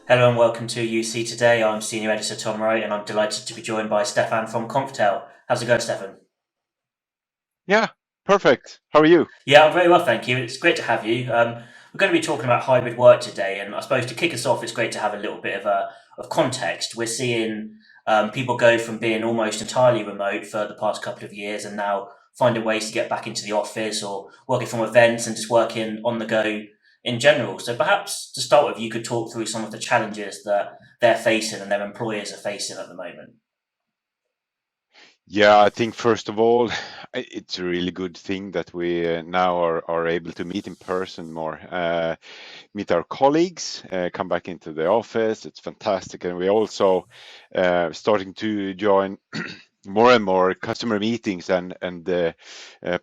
Hello and welcome to UC Today. I'm Senior Editor Tom Wright and I'm delighted to be joined by Stefan from Konftel. How's it going, Stefan? Yeah, perfect. How are you? Yeah, I'm very well, thank you. It's great to have you. We're going to be talking about hybrid work today, and I suppose to kick us off, it's great to have a little bit of context. We're seeing people go from being almost entirely remote for the past couple of years and now finding ways to get back into the office or working from events and just working on the go in general. So perhaps to start with, you could talk through some of the challenges that they're facing and their employers are facing at the moment. Yeah, I think first of all, it's a really good thing that we now are able to meet in person more, meet our colleagues, come back into the office. It's fantastic, and we're also starting to join more and more customer meetings and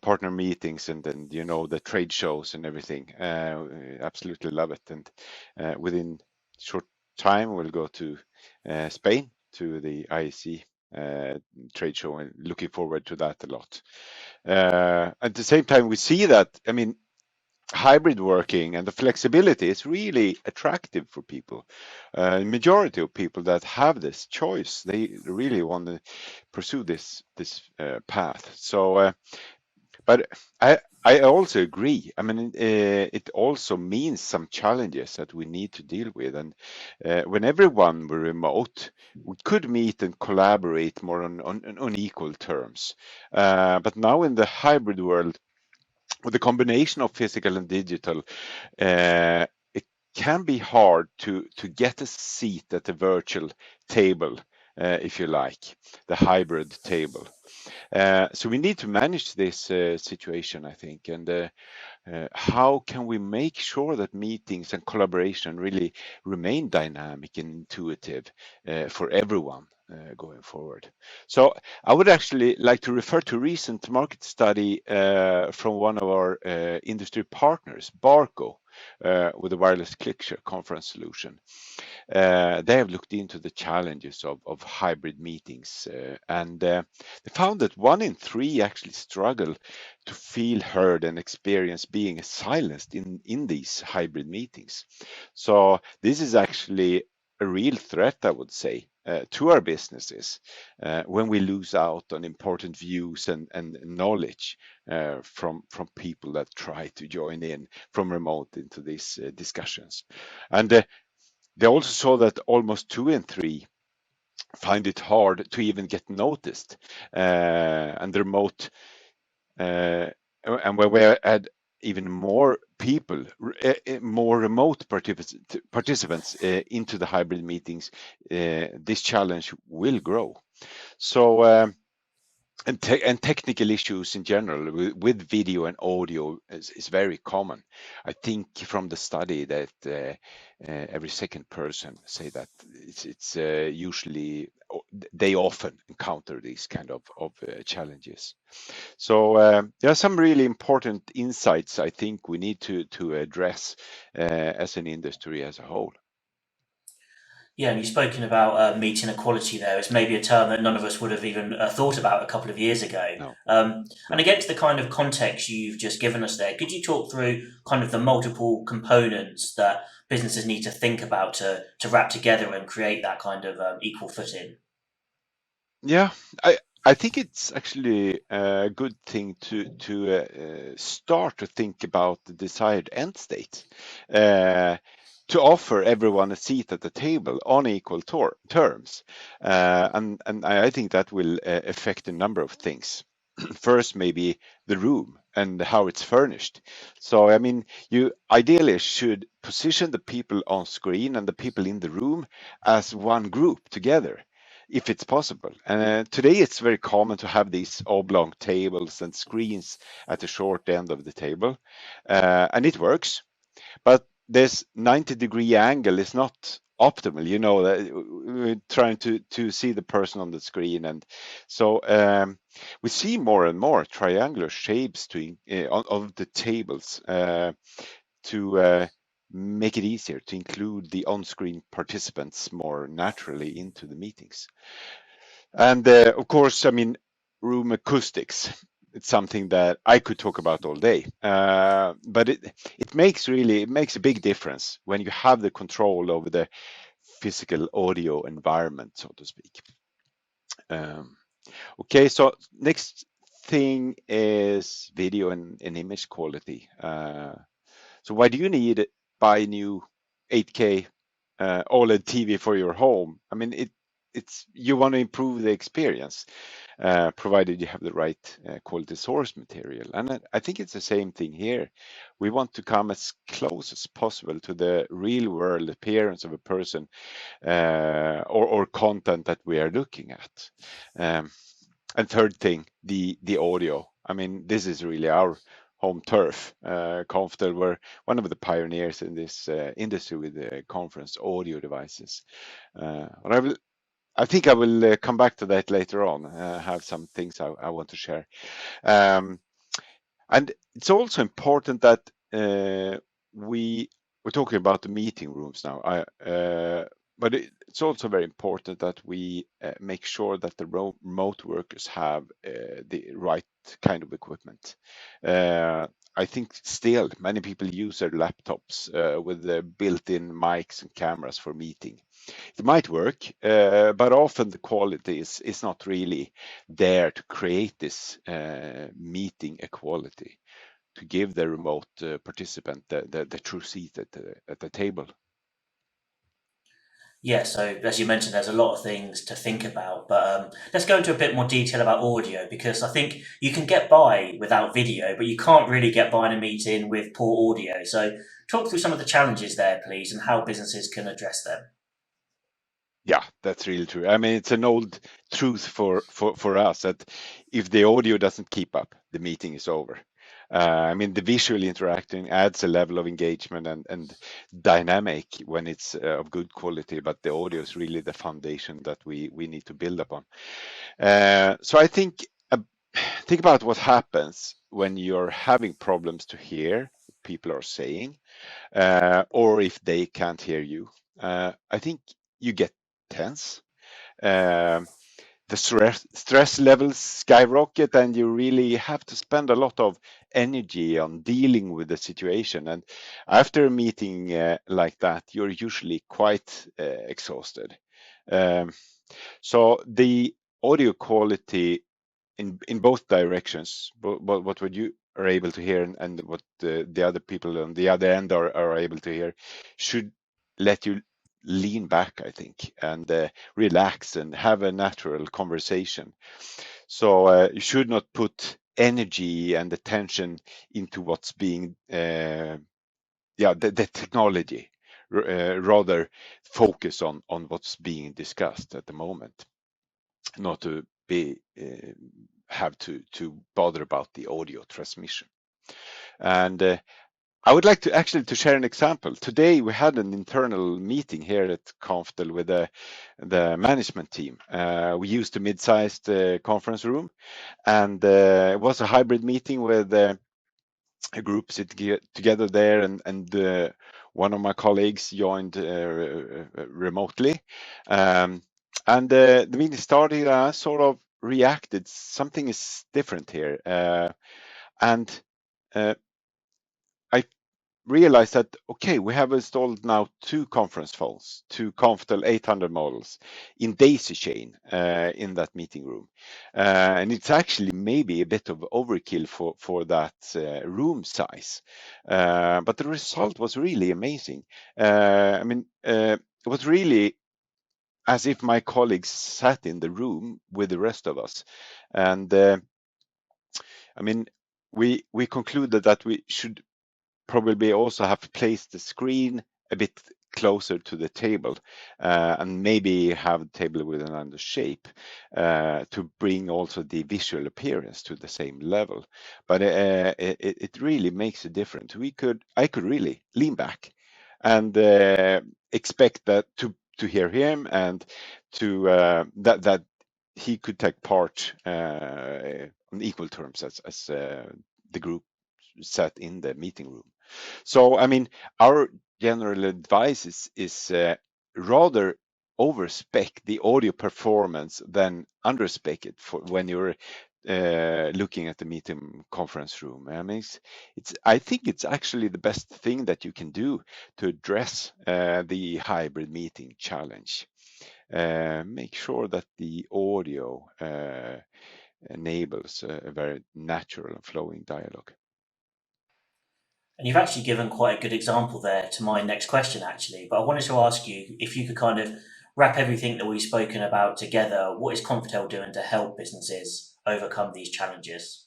partner meetings, and then the trade shows and everything. We absolutely love it, and within short time we'll go to Spain to the IEC uh, trade show and looking forward to that a lot. At the same time, we see that, I mean, hybrid working and the flexibility is really attractive for people. Majority of people that have this choice, they really want to pursue this path. But I also agree. I mean, it also means some challenges that we need to deal with. And when everyone were remote, we could meet and collaborate more on equal terms. But now in the hybrid world, with the combination of physical and digital, it can be hard to get a seat at the virtual table, if you like, the hybrid table. So we need to manage this situation, I think, and how can we make sure that meetings and collaboration really remain dynamic and intuitive for everyone going forward? So I would actually like to refer to a recent market study from one of our industry partners, Barco, with the wireless ClickShare conference solution. They have looked into the challenges of hybrid meetings, and they found that 1 in 3 actually struggle to feel heard and experience being silenced in these hybrid meetings. So this is actually a real threat, I would say, to our businesses when we lose out on important views and knowledge from people that try to join in from remote into these discussions. And they also saw that almost 2 in 3 find it hard to even get noticed, and the remote, and where we had even more people, more remote participants into the hybrid meetings, this challenge will grow. So and technical issues in general with video and audio is very common. I think from the study that every second person say that it's usually they often encounter these kind of challenges. So there are some really important insights I think we need to address as an industry as a whole. Yeah, and you've spoken about meeting equality there. It's maybe a term that none of us would have even thought about a couple of years ago. No, And no. against the kind of context you've just given us there, could you talk through kind of the multiple components that businesses need to think about to wrap together and create that kind of equal footing? Yeah, I think it's actually a good thing to start to think about the desired end state, uh, to offer everyone a seat at the table on equal terms, and I think that will affect a number of things. First, maybe the room and how it's furnished. So, I mean, you ideally should position the people on screen and the people in the room as one group together if it's possible. And today it's very common to have these oblong tables and screens at the short end of the table, and it works. But this 90-degree angle is not optimal. We're trying to see the person on the screen, and so we see more and more triangular shapes of the tables to make it easier to include the on-screen participants more naturally into the meetings. And of course, I mean, room acoustics. It's something that I could talk about all day, but it makes a big difference when you have the control over the physical audio environment, so to speak. Um, okay, so next thing is video and image quality. So why do you need buy new 8K OLED TV for your home? I mean, it's you want to improve the experience, provided you have the right quality source material. And I think it's the same thing here. We want to come as close as possible to the real world appearance of a person or content that we are looking at. Um, and third thing, the audio. I mean, this is really our home turf. Konftel were one of the pioneers in this industry with conference audio devices. But I think I will come back to that later on. Have some things I want to share. Um, and it's also important that we're talking about the meeting rooms now. But it's also very important that we make sure that the remote workers have the right kind of equipment. I think still many people use their laptops with the built-in mics and cameras for meeting. It might work, but often the quality is not really there to create this meeting equality, to give the remote participant the true seat at the table. Yeah, so as you mentioned, there's a lot of things to think about, but let's go into a bit more detail about audio because I think you can get by without video, but you can't really get by in a meeting with poor audio. So, talk through some of the challenges there, please, and how businesses can address them. Yeah, that's really true. I mean, it's an old truth for us that if the audio doesn't keep up, the meeting is over. I mean, the visual interacting adds a level of engagement and dynamic when it's of good quality, but the audio is really the foundation that we need to build upon. So I think about what happens when you're having problems to hear what people are saying, or if they can't hear you. I think you get tense. Um, the stress levels skyrocket, and you really have to spend a lot of energy on dealing with the situation. And after a meeting like that, you're usually quite exhausted. Um, so the audio quality in both directions, what would you are able to hear and what the other people on the other end are able to hear, should let you lean back, I think, and relax and have a natural conversation. So you should not put energy and attention into what's being, the technology, rather focus on what's being discussed at the moment, not to be have to bother about the audio transmission. And I would like to actually to share an example. Today we had an internal meeting here at Konftel with the management team. We used a mid-sized conference room, and it was a hybrid meeting with a group sitting together there, and one of my colleagues joined remotely. And the meeting started, I sort of reacted, something is different here. And uh, I realized that, okay, we have installed now two conference phones, two Konftel 800 models in daisy chain in that meeting room. And it's actually maybe a bit of overkill for that room size. But the result was really amazing. I mean, it was really as if my colleagues sat in the room with the rest of us. And I mean, we concluded that we should probably also have placed the screen a bit closer to the table, and maybe have the table with another shape to bring also the visual appearance to the same level. But it really makes a difference. I could really lean back and expect that to hear him, and to that he could take part on equal terms as the group sat in the meeting room. So, I mean, our general advice is rather overspec the audio performance than underspec it for when you're looking at the meeting conference room. I mean, I think it's actually the best thing that you can do to address the hybrid meeting challenge. Make sure that the audio enables a very natural and flowing dialogue. And you've actually given quite a good example there to my next question, actually. But I wanted to ask you if you could kind of wrap everything that we've spoken about together. What is Konftel doing to help businesses overcome these challenges?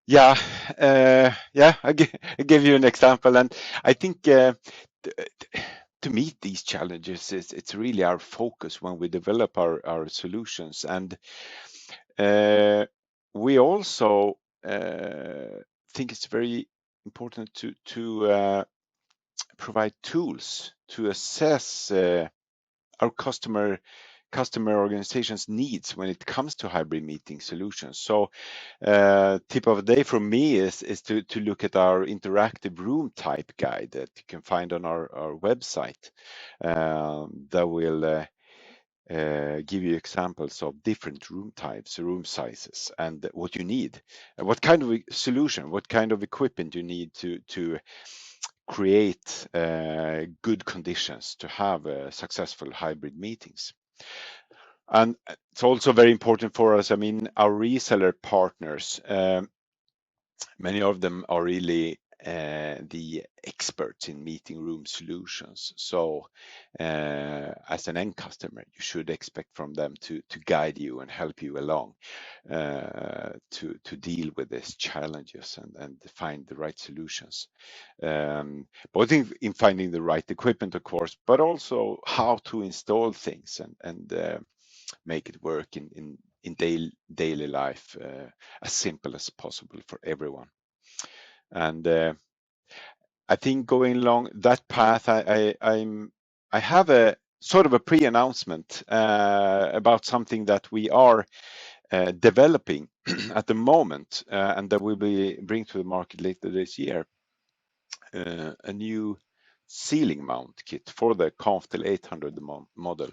Yeah, I give you an example, and I think to meet these challenges, it's really our focus when we develop our solutions, and we also think it's very important to provide tools to assess our customer organizations needs when it comes to hybrid meeting solutions. So tip of the day from me is to look at our interactive room type guide that you can find on our website, that will give you examples of different room types, room sizes, and what you need, what kind of solution, what kind of equipment you need to create good conditions to have successful hybrid meetings. And it's also very important for us. I mean, our reseller partners, many of them are really the experts in meeting room solutions. So, as an end customer, you should expect from them to guide you and help you along to deal with these challenges and find the right solutions. Both in finding the right equipment, of course, but also how to install things and make it work in daily life as simple as possible for everyone. And I think going along that path, I have a sort of a pre-announcement about something that we are developing at the moment, and that will be bring to the market later this year. A new ceiling mount kit for the Konftel 800 model.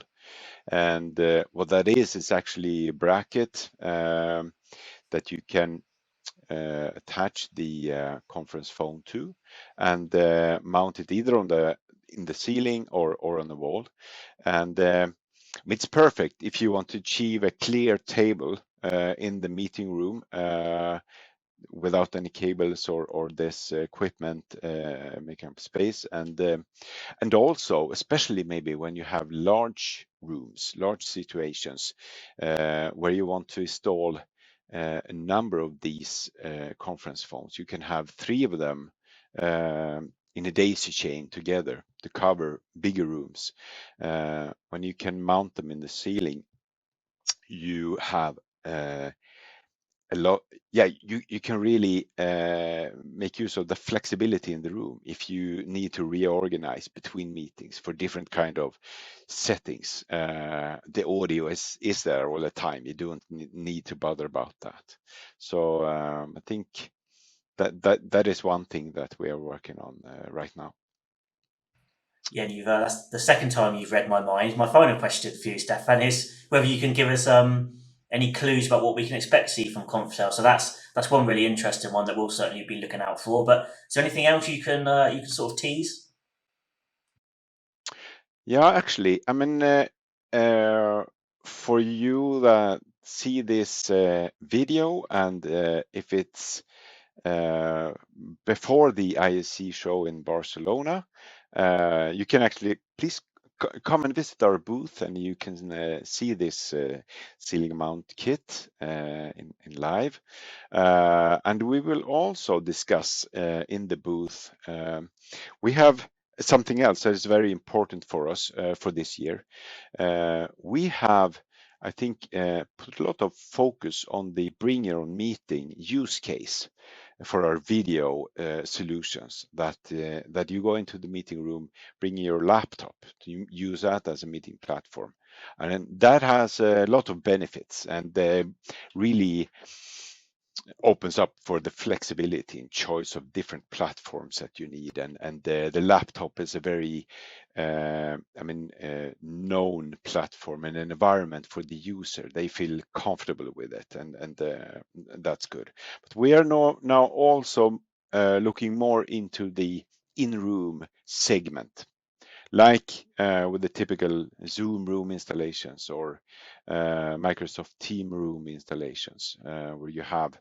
And what that is actually a bracket that you can attach the conference phone to and mount it either in the ceiling or on the wall. And it's perfect if you want to achieve a clear table in the meeting room without any cables or this equipment making up space. And also, especially maybe when you have large rooms, large situations where you want to install a number of these conference phones. You can have 3 of them in a daisy chain together to cover bigger rooms. When you can mount them in the ceiling, you have a lot. Yeah, you can really make use of the flexibility in the room if you need to reorganize between meetings for different kind of settings. The audio is there all the time. You don't need to bother about that. So I think that is one thing that we are working on right now. Yeah, and that's the second time you've read my mind. My final question for you, Stefan, is whether you can give us any clues about what we can expect to see from Conftel. So that's one really interesting one that we'll certainly be looking out for. But is there anything else you can sort of tease? Yeah, actually, I mean, for you that see this video, and if it's uh, before the ISC show in Barcelona, you can actually please come and visit our booth, and you can see this ceiling mount kit in live. And we will also discuss in the booth. We have something else that is very important for us for this year. We have, I think, put a lot of focus on the bring your own meeting use case for our video solutions, that you go into the meeting room, bring your laptop to use that as a meeting platform. And that has a lot of benefits, and really opens up for the flexibility and choice of different platforms that you need, and the laptop is a very known platform and an environment for the user. They feel comfortable with it, and that's good. But we are now also looking more into the in-room segment, like with the typical Zoom room installations or Microsoft Team room installations, where you have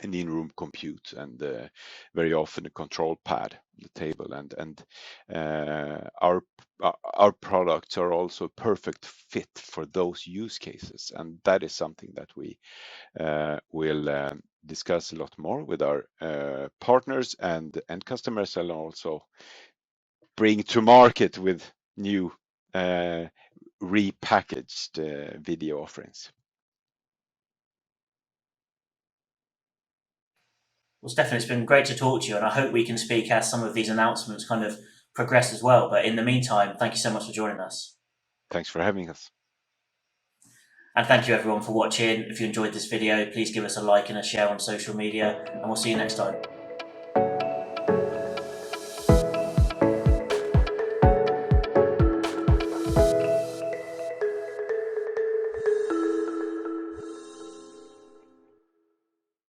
an in-room compute and very often a control pad on the table, and our products are also a perfect fit for those use cases, and that is something that we will discuss a lot more with our partners and customers, and also bring to market with new repackaged video offerings. Well, Stefan, it's been great to talk to you, and I hope we can speak as some of these announcements kind of progress as well. But in the meantime, thank you so much for joining us. Thanks for having us. And thank you everyone for watching. If you enjoyed this video, please give us a like and a share on social media, and we'll see you next time.